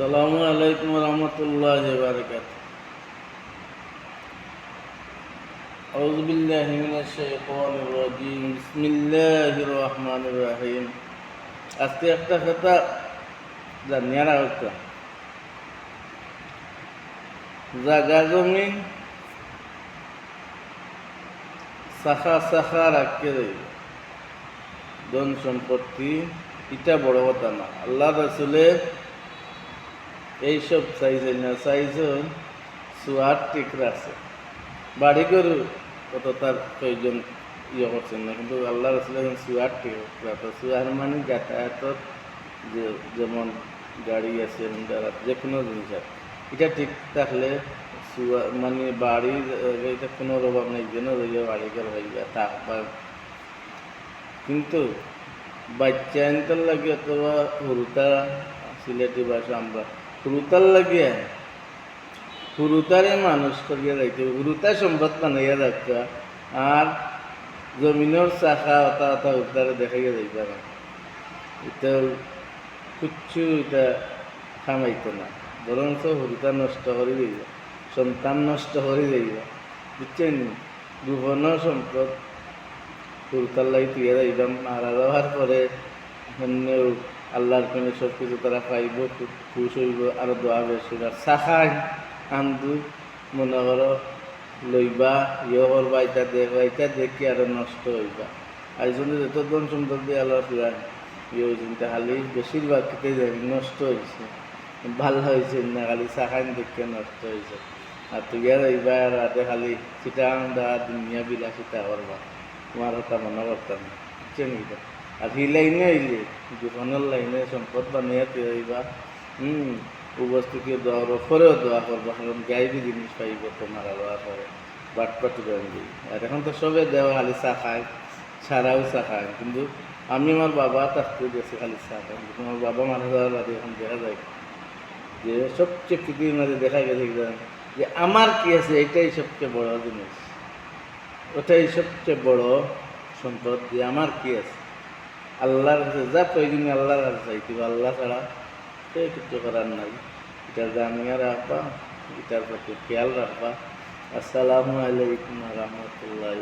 আসসালামু আলাইকুম রহমতুল্লাহ বারকাত। আউযু বিল্লাহি মিনাশ শাইতানির রাজিম। বিসমিল্লাহির রহমানির রহিম। আজকে একটা কথা জানিয়ে রাখা, জাগা জমি শাখা শাখা রাখতে ধন সম্পত্তি এটা বড় কথা না। আল্লাহ রাসূলের এইসব চাইছেন না, চাইছেন সুয়ার ঠিক রাখছে। বাড়ি গরু কত তার প্রয়োজন করছেন না, কিন্তু আল্লাহ রাসূলের সুয়ার ঠিক রাখছে। সুয়ার মানে যাতায়াতর যেমন গাড়ি আছে, যে কোনো জিনিস আছে, এটা ঠিক থাকলে সুয়া মানে বাড়ির এটা কোনো অভাব নেই, যেন বাড়ি ঘর হইবা থাকবা। কিন্তু বাচ্চা আনতে লাগে অথবা হুরুতা, সিলেটি ভাষা আমরা হুরুতার লাগিয়ে হুরুতারে মানুষ করিয়া যাইতে, হুরুতা সম্পদ বানাইয়া যাইতা, আর জমিনের শাখা অতা অতা হুরুতারে দেখাইয়া যাইতা না। এটা কিচ্ছু এটা খামাইতো না, বরঞ্চ হুরুতা নষ্ট করে যাইবা, সন্তান নষ্ট করে যাইবা। বুঝছেন? গোপন সম্পদ হুরুতার লাগি তুইয়া যাইবা, মারা যাওয়ার পরে আল্লাহর কোনে সব কিছু তারা পাইব, খুশ হইব, আরো দোয়া বেশ হইব। শাখায় আন্দু মনে করো লইবা, করবা, এটা দেখি আরো নষ্ট হইবা। আর জন্য যত ধন সম্পদ দিয়ে আল্লাহ ফিরান চিন্তা খালি বেশিরভাগ কেটে যাবে, নষ্ট হয়েছে, ভাল হয়েছে না, খালি শাখায় দেখে নষ্ট হয়েছে। আর তুইয়া যাইবা আর রাতে খালি চিটাং দা দুনিয়া বিলাসিতা করবা, তোমার হতা মনে করতাম না। বুঝছেন? আর হি লাইনে হইলে জীবনের লাইনে সম্পদ বানিয়ে তৈরিবা, উপস্থিতি দেওয়ার পরেও দোয়া করবো, কারণ গাইবি জিনিস পাইব তো মারা যাওয়ার পরে বাটপাটি দিই। আর এখন তো সবে দেওয়া খালি চা খায়, ছাড়াও চা খায়। কিন্তু আমি আমার বাবা থাকতে গেছি খালি চা খাই, কিন্তু আমার বাবা মারা যাওয়ার বাদে এখন দেখা যায় যে সবচেয়ে পৃথিবীর মাঝে দেখা গেছে যে আমার কি আছে, এটাই সবচেয়ে বড় জিনিস, ওটাই সবচেয়ে বড় সম্পদ। যে আমার কি আছে, আল্লাহর কাছে যা প্রয়োজন আল্লাহর কাছে চাইতে, আল্লাহ ছাড়া সে কিছু করার নাই। এটার জানিয়ে রাখবা, এটার প্রতি খেয়াল রাখবা। আসসালামু আলাইকুম রহমতুল্লাহ।